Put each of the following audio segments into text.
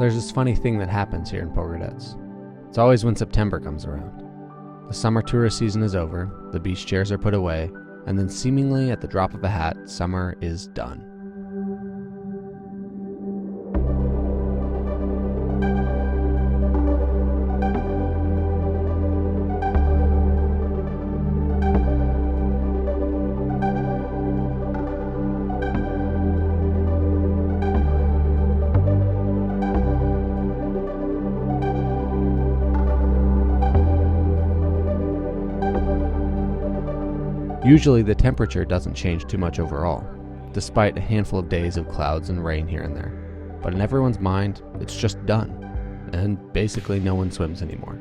there's this funny thing that happens here in Pogradec. It's always when September comes around. The summer tourist season is over, the beach chairs are put away, and then seemingly at the drop of a hat, summer is done. Usually the temperature doesn't change too much overall, despite a handful of days of clouds and rain here and there. But in everyone's mind, it's just done, and basically no one swims anymore.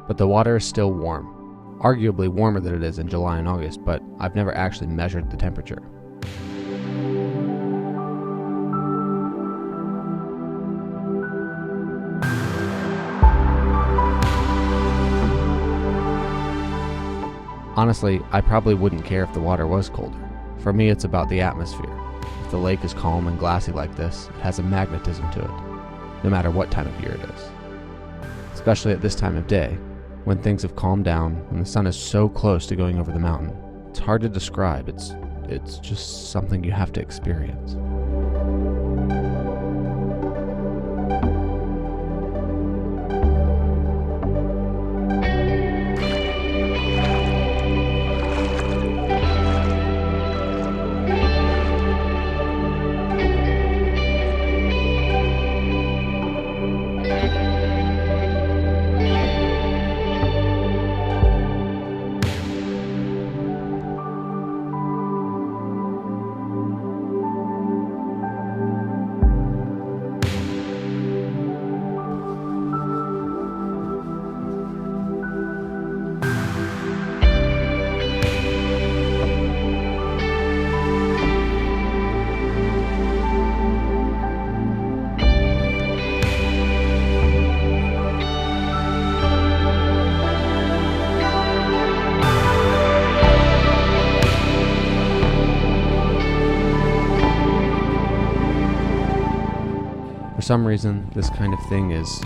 But the water is still warm, arguably warmer than it is in July and August, but I've never actually measured the temperature. Honestly, I probably wouldn't care if the water was colder. For me, it's about the atmosphere. If the lake is calm and glassy like this, it has a magnetism to it, no matter what time of year it is. Especially at this time of day, when things have calmed down and the sun is so close to going over the mountain. It's hard to describe, it's just something you have to experience. For some reason, this kind of thing is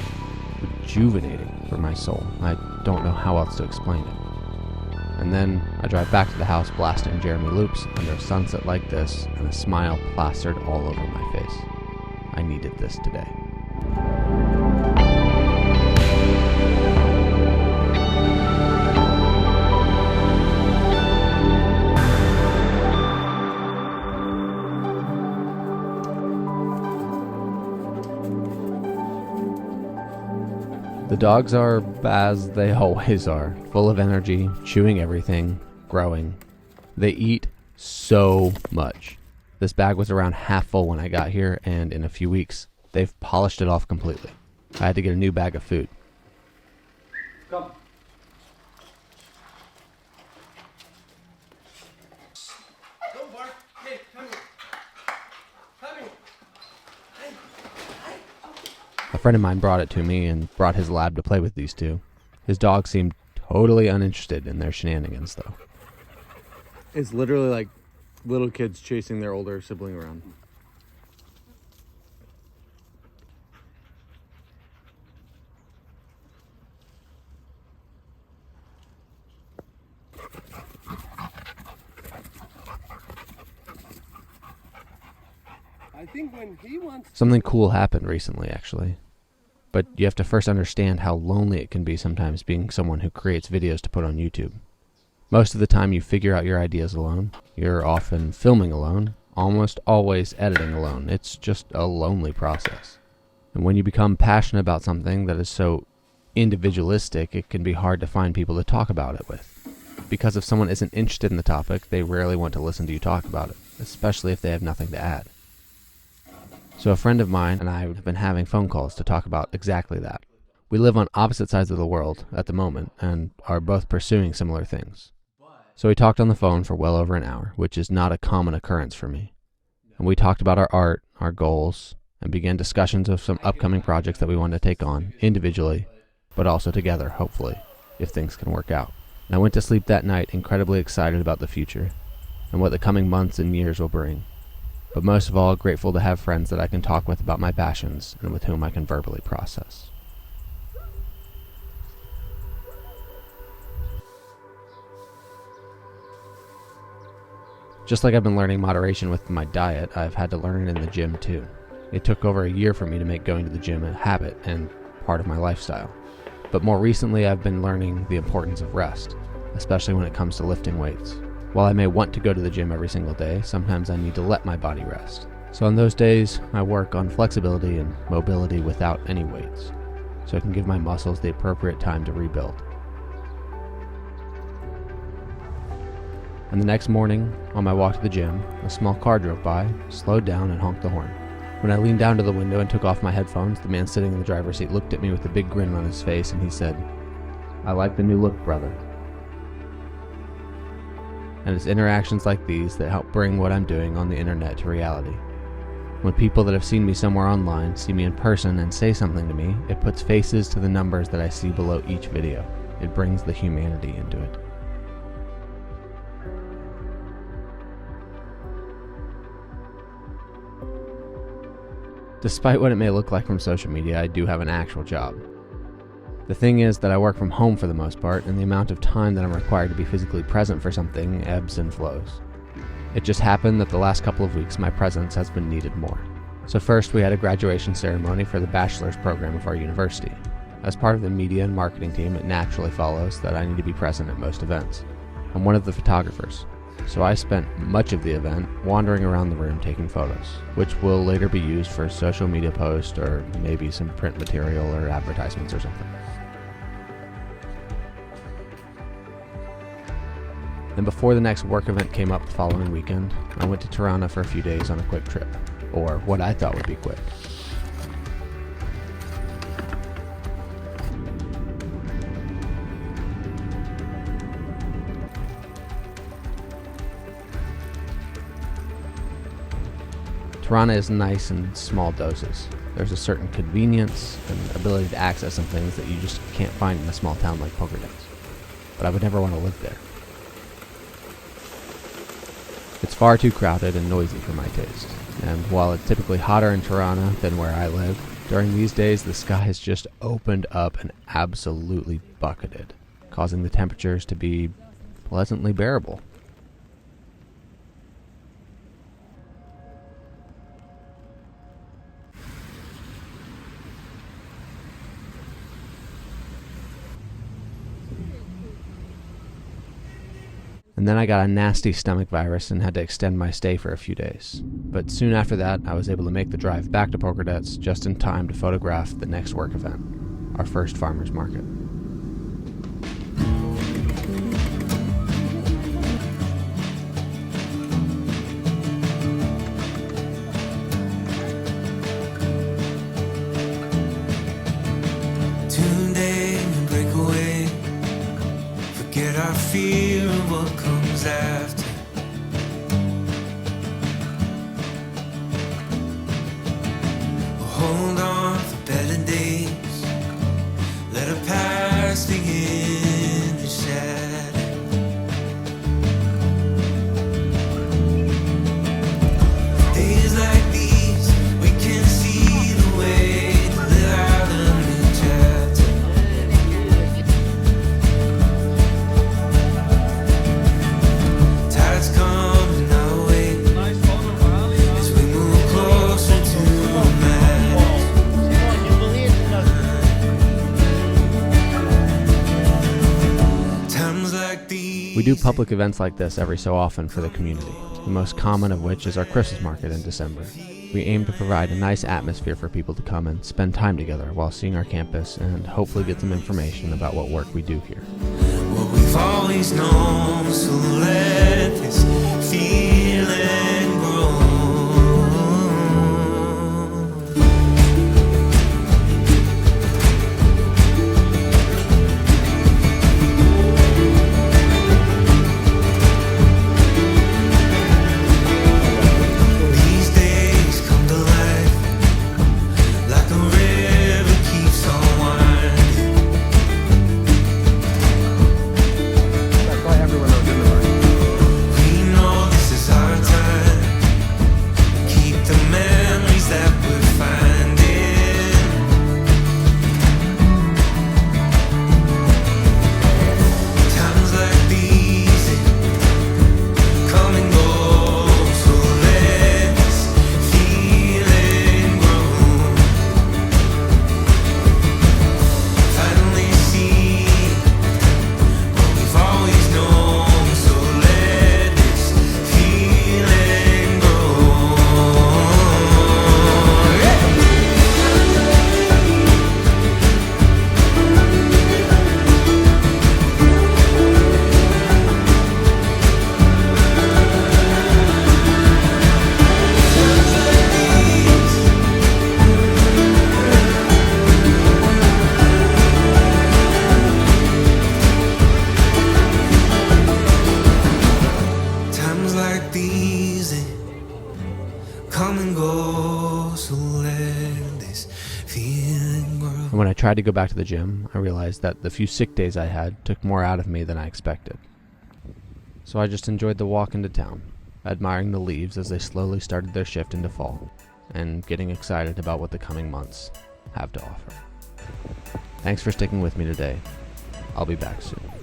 rejuvenating for my soul. I don't know how else to explain it. And then I drive back to the house blasting Jeremy loops under a sunset like this and a smile plastered all over my face. I needed this today. The dogs are, as they always are, full of energy, chewing everything, growing. They eat so much. This bag was around half full when I got here, and in a few weeks, they've polished it off completely. I had to get a new bag of food. Come. Don't bark. Hey, come here. Come here. A friend of mine brought it to me and brought his lab to play with these two. His dog seemed totally uninterested in their shenanigans, though. It's literally like little kids chasing their older sibling around. I think when he wants Something cool happened recently, actually. But you have to first understand how lonely it can be sometimes being someone who creates videos to put on YouTube. Most of the time you figure out your ideas alone. You're often filming alone, almost always editing alone. It's just a lonely process. And when you become passionate about something that is so individualistic, it can be hard to find people to talk about it with. Because if someone isn't interested in the topic, they rarely want to listen to you talk about it, especially if they have nothing to add. So a friend of mine and I have been having phone calls to talk about exactly that. We live on opposite sides of the world at the moment and are both pursuing similar things. So we talked on the phone for well over an hour, which is not a common occurrence for me. And we talked about our art, our goals, and began discussions of some upcoming projects that we want to take on individually, but also together, hopefully, if things can work out. And I went to sleep that night incredibly excited about the future and what the coming months and years will bring. but most of all, grateful to have friends that I can talk with about my passions and with whom I can verbally process. Just like I've been learning moderation with my diet, I've had to learn it in the gym too. It took over a year for me to make going to the gym a habit and part of my lifestyle. But more recently, I've been learning the importance of rest, especially when it comes to lifting weights. While I may want to go to the gym every single day, sometimes I need to let my body rest. So on those days, I work on flexibility and mobility without any weights, so I can give my muscles the appropriate time to rebuild. And the next morning, on my walk to the gym, a small car drove by, slowed down, and honked the horn. When I leaned down to the window and took off my headphones, the man sitting in the driver's seat looked at me with a big grin on his face, and he said, "I like the new look, brother." And it's interactions like these that help bring what I'm doing on the internet to reality. When people that have seen me somewhere online see me in person and say something to me, it puts faces to the numbers that I see below each video. It brings the humanity into it. Despite what it may look like from social media, I do have an actual job. The thing is that I work from home for the most part, and the amount of time that I'm required to be physically present for something ebbs and flows. It just happened that the last couple of weeks my presence has been needed more. So first we had a graduation ceremony for the bachelor's program of our university. As part of the media and marketing team, it naturally follows that I need to be present at most events. I'm one of the photographers, so I spent much of the event wandering around the room taking photos, which will later be used for social media posts or maybe some print material or advertisements or something. Then before the next work event came up the following weekend, I went to Tirana for a few days on a quick trip, or what I thought would be quick. Tirana is nice in small doses. There's a certain convenience and ability to access some things that you just can't find in a small town like Pogradec. But I would never want to live there. It's far too crowded and noisy for my taste, and while it's typically hotter in Tirana than where I live, during these days the sky has just opened up and absolutely bucketed, causing the temperatures to be pleasantly bearable. And then I got a nasty stomach virus and had to extend my stay for a few days. But soon after that, I was able to make the drive back to Pogradec just in time to photograph the next work event, our first farmers market. Fear of what comes after. We'll hold on for better days. Let our past begin to shatter. Days like these, we can see the way to live out a new chapter. We do public events like this every so often for the community, the most common of which is our Christmas market in December. We aim to provide a nice atmosphere for people to come and spend time together while seeing our campus and hopefully get some information about what work we do here. What we've always known, so let this feeling grow. We know this is our time. tried to go back to the gym, I realized that the few sick days I had took more out of me than I expected. So I just enjoyed the walk into town, admiring the leaves as they slowly started their shift into fall, and getting excited about what the coming months have to offer. Thanks for sticking with me today. I'll be back soon.